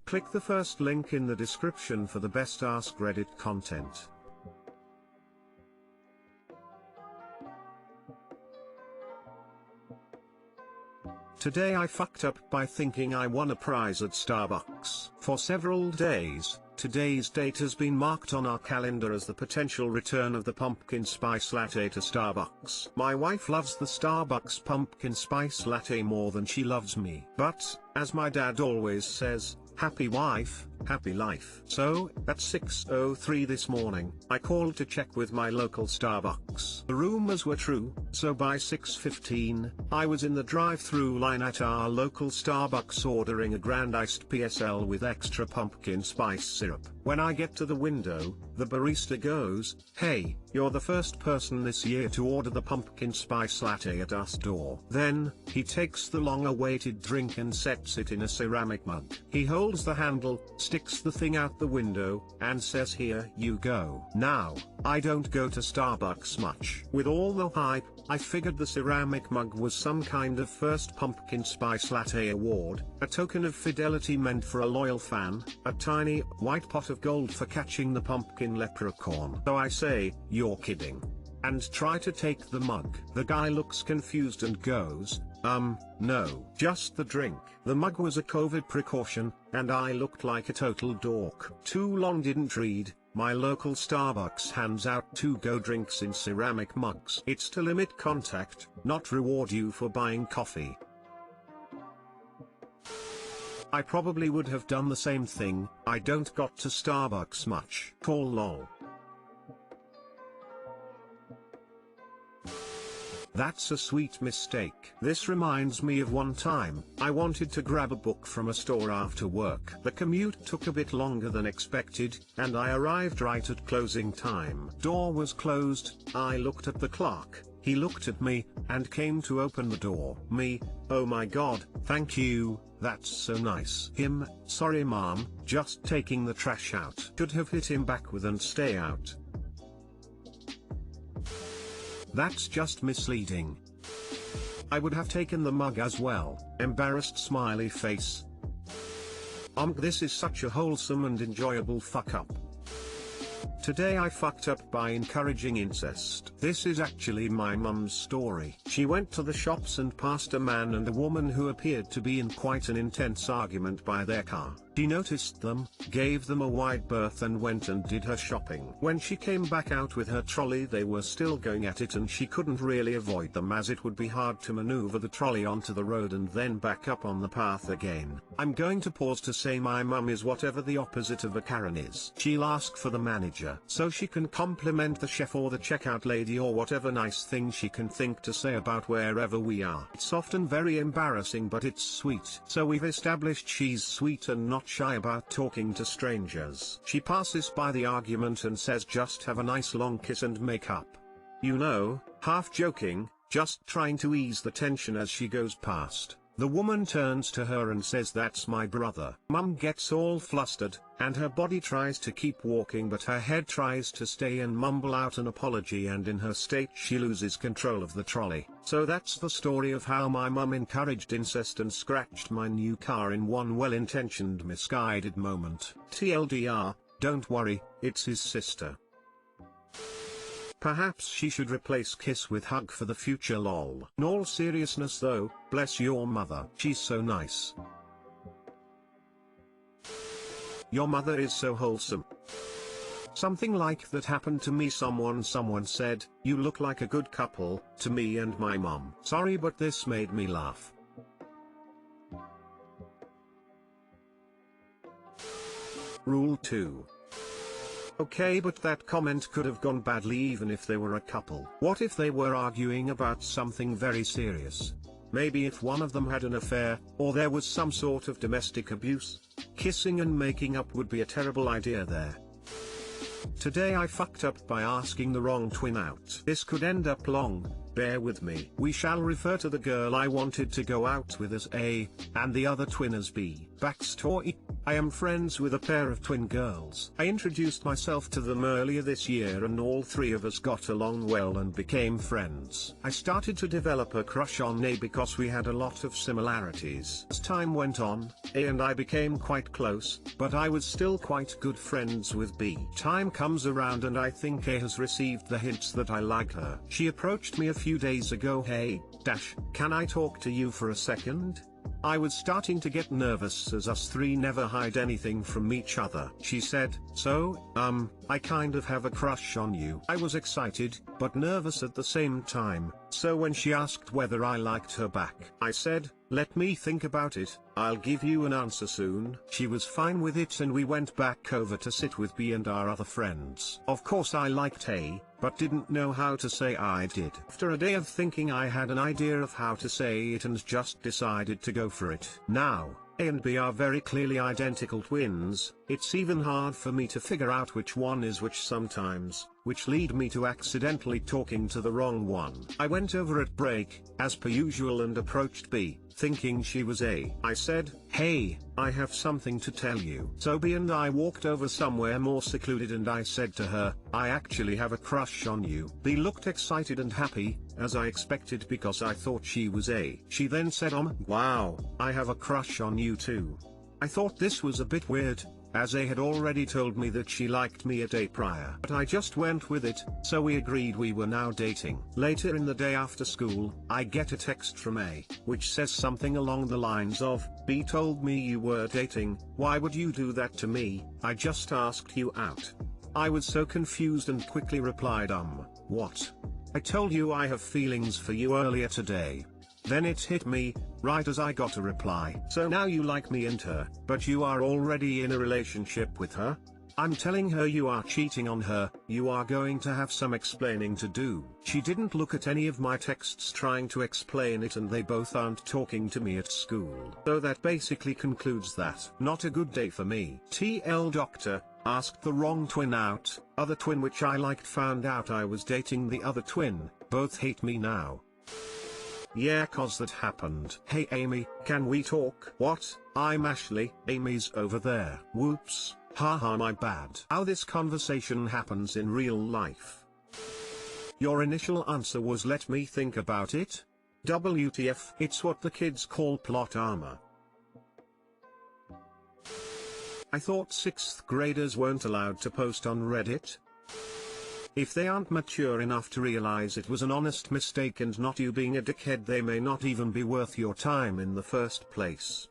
Click the first link in the description for the best Askreddit content. Today I fucked up by thinking I won a prize at Starbucks. For several days, today's date has been marked on our calendar as the potential return of the pumpkin spice latte to Starbucks. My wife loves the Starbucks pumpkin spice latte more than she loves me. But, as my dad always says, happy wife, happy life. So, at 6:03 this morning, I called to check with my local Starbucks. The rumors were true, so by 6:15, I was in the drive-through line at our local Starbucks ordering a grand iced PSL with extra pumpkin spice syrup. When I get to the window, the barista goes, "Hey, you're the first person this year to order the pumpkin spice latte at our store." Then, he takes the long-awaited drink and sets it in a ceramic mug. He holds the handle, sticks the thing out the window, and says, "Here you go." Now, I don't go to Starbucks much. With all the hype, I figured the ceramic mug was some kind of first pumpkin spice latte award, a token of fidelity meant for a loyal fan, a tiny, white pot of gold for catching the pumpkin leprechaun. So I say, "You're kidding," and try to take the mug. The guy looks confused and goes, no, just the drink." The mug was a COVID precaution, and I looked like a total dork. Too long didn't read. My local Starbucks hands out to-go drinks in ceramic mugs. It's to limit contact, not reward you for buying coffee. I probably would have done the same thing. I don't got to Starbucks much. Call lol. That's a sweet mistake. This reminds me of one time, I wanted to grab a book from a store after work. The commute took a bit longer than expected, and I arrived right at closing time. Door was closed, I looked at the clerk, he looked at me, and came to open the door. Me, "Oh my god, thank you, that's so nice." Him, "Sorry mom, just taking the trash out." Should have hit him back with "and stay out." That's just misleading. I would have taken the mug as well. Embarrassed smiley face. This is such a wholesome and enjoyable fuck up. Today I fucked up by encouraging incest. This is actually my mum's story. She went to the shops and passed a man and a woman who appeared to be in quite an intense argument by their car. She noticed them, gave them a wide berth and went and did her shopping. When she came back out with her trolley they were still going at it and she couldn't really avoid them as it would be hard to maneuver the trolley onto the road and then back up on the path again. I'm going to pause to say my mum is whatever the opposite of a Karen is. She'll ask for the manager so she can compliment the chef or the checkout lady or whatever nice thing she can think to say about wherever we are. It's often very embarrassing but it's sweet. So we've established she's sweet and not shy about talking to strangers. She passes by the argument and says just have a nice long kiss and make up. You know, half joking, just trying to ease the tension as she goes past. The woman turns to her and says that's my brother. Mum gets all flustered, and her body tries to keep walking but her head tries to stay and mumble out an apology and in her state she loses control of the trolley. So that's the story of how my mum encouraged incest and scratched my new car in one well-intentioned misguided moment. TLDR, don't worry, it's his sister. Perhaps she should replace kiss with hug for the future lol. In all seriousness though, bless your mother. She's so nice. Your mother is so wholesome. Something like that happened to me. Someone said, "You look like a good couple," to me and my mom. Sorry but this made me laugh. Rule 2. Okay, but that comment could have gone badly even if they were a couple. What if they were arguing about something very serious? Maybe if one of them had an affair, or there was some sort of domestic abuse? Kissing and making up would be a terrible idea there. Today I fucked up by asking the wrong twin out. This could end up long, bear with me. We shall refer to the girl I wanted to go out with as A, and the other twin as B. Backstory: I am friends with a pair of twin girls. I introduced myself to them earlier this year and all three of us got along well and became friends. I started to develop a crush on A because we had a lot of similarities. As time went on, A and I became quite close, but I was still quite good friends with B. Time comes around and I think A has received the hints that I like her. She approached me a few days ago. Hey, can I talk to you for a second? I was starting to get nervous as us three never hide anything from each other. She said, so, I kind of have a crush on you. I was excited, but nervous at the same time, so when she asked whether I liked her back, I said, let me think about it, I'll give you an answer soon. She was fine with it and we went back over to sit with B and our other friends. Of course I liked A, but didn't know how to say I did. After a day of thinking I had an idea of how to say it and just decided to go for it. Now, A and B are very clearly identical twins. It's even hard for me to figure out which one is which sometimes, which lead me to accidentally talking to the wrong one. I went over at break, as per usual, and approached B, thinking she was A. I said, hey, I have something to tell you. So B and I walked over somewhere more secluded and I said to her, I actually have a crush on you. B looked excited and happy, as I expected because I thought she was A. She then said, wow, I have a crush on you too. I thought this was a bit weird, as A had already told me that she liked me a day prior. But I just went with it, so we agreed we were now dating. Later in the day after school, I get a text from A, which says something along the lines of, B told me you were dating, why would you do that to me? I just asked you out. I was so confused and quickly replied, what? I told you I have feelings for you earlier today. Then it hit me, right as I got a reply. So now you like me and her, but you are already in a relationship with her? I'm telling her you are cheating on her, you are going to have some explaining to do. She didn't look at any of my texts trying to explain it and they both aren't talking to me at school. So that basically concludes that. Not a good day for me. TL Doctor asked the wrong twin out. Other twin which I liked found out I was dating the other twin, both hate me now. Yeah, cause that happened. Hey Amy, can we talk? What? I'm Ashley. Amy's over there. Whoops. Haha, my bad. How this conversation happens in real life. Your initial answer was let me think about it? WTF? It's what the kids call plot armor. I thought 6th graders weren't allowed to post on Reddit. If they aren't mature enough to realize it was an honest mistake and not you being a dickhead, they may not even be worth your time in the first place.